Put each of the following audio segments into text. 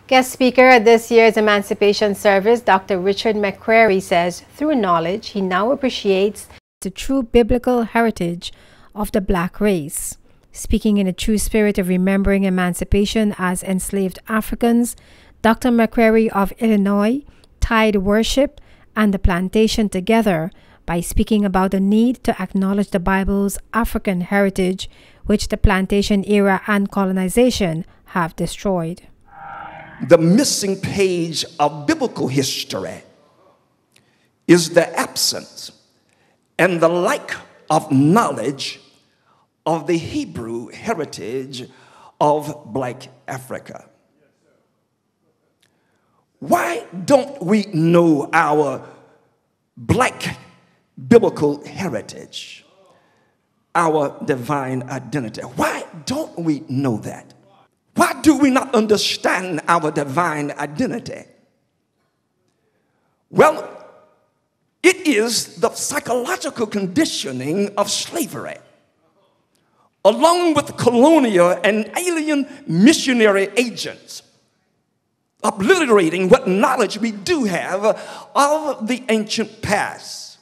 Guest speaker at this year's Emancipation Service, Dr. Richard McCrary, says through knowledge, he now appreciates the true biblical heritage of the black race. Speaking in a true spirit of remembering emancipation as enslaved Africans, Dr. McCrary of Illinois tied worship and the plantation together by speaking about the need to acknowledge the Bible's African heritage, which the plantation era and colonization have destroyed. The missing page of biblical history is the absence and the lack of knowledge of the Hebrew heritage of black Africa. Why don't we know our black biblical heritage, our divine identity? Why don't we know that? Why do we not understand our divine identity? Well, it is the psychological conditioning of slavery, along with colonial and alien missionary agents, obliterating what knowledge we do have of the ancient past.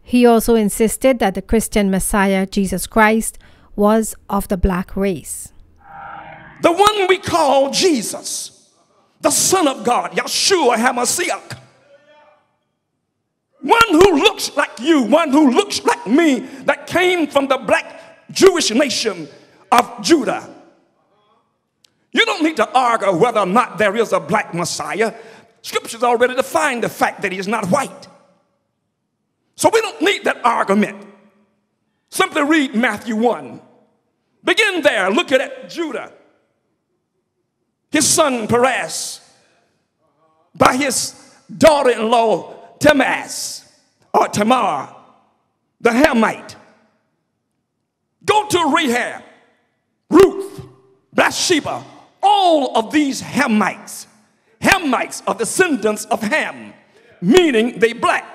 He also insisted that the Christian Messiah, Jesus Christ, was of the black race. The one we call Jesus, the Son of God, Yeshua HaMashiach. One who looks like you, one who looks like me, that came from the black Jewish nation of Judah. You don't need to argue whether or not there is a black Messiah. Scripture's already defined the fact that he is not white. So we don't need that argument. Simply read Matthew 1. Begin there, look at Judah. His son Perez, by his daughter-in-law Tamar, the Hamite. Go to Rahab, Ruth, Bathsheba, all of these Hamites are descendants of Ham, meaning they black.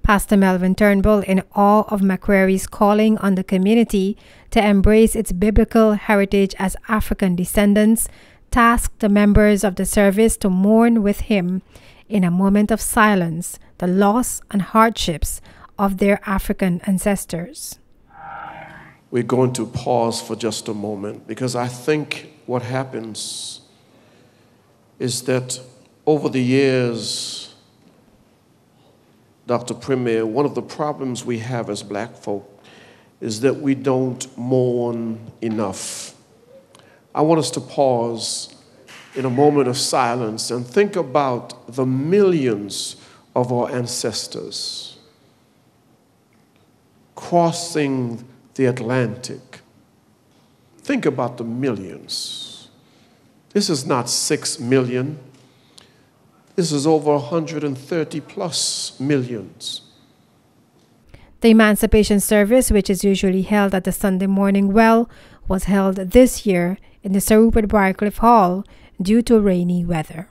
Pastor Melvin Turnbull, in awe of McCrary's calling on the community to embrace its biblical heritage as African descendants, tasked the members of the service to mourn with him in a moment of silence the loss and hardships of their African ancestors. We're going to pause for just a moment, because I think what happens is that over the years, Dr. Premier, one of the problems we have as black folk is that we don't mourn enough. I want us to pause in a moment of silence and think about the millions of our ancestors crossing the Atlantic. Think about the millions. This is not 6 million. This is over 130 plus millions. The Emancipation Service, which is usually held at the Sunday morning well, was held this year in the Sir Rupert Briarcliff Hall due to rainy weather.